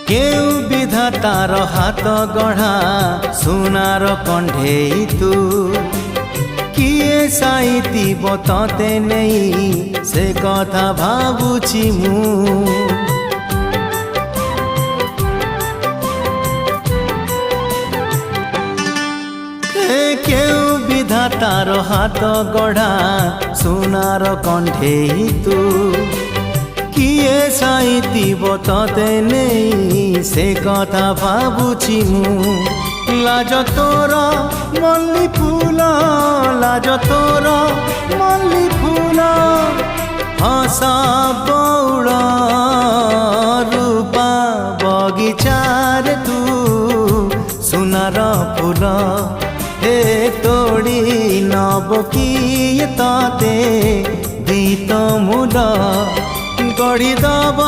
केउ विधातार हाथ गढ़ा सुनार कंढेई तू किए साइती बतते नहीं से कथा भाबुची मु केउ विधातार हाथ गढ़ा सुनार कंढेई तू किए साइती बतते नहीं से कथा भाबुची मु लाज तोर मल्ली फूल लाज तोर मल्ली फूल हस बौड़ रूपा बगीचार तू सुनार फूल हे तोड़ी नब किए तते गीत मूल गढ़ी दब।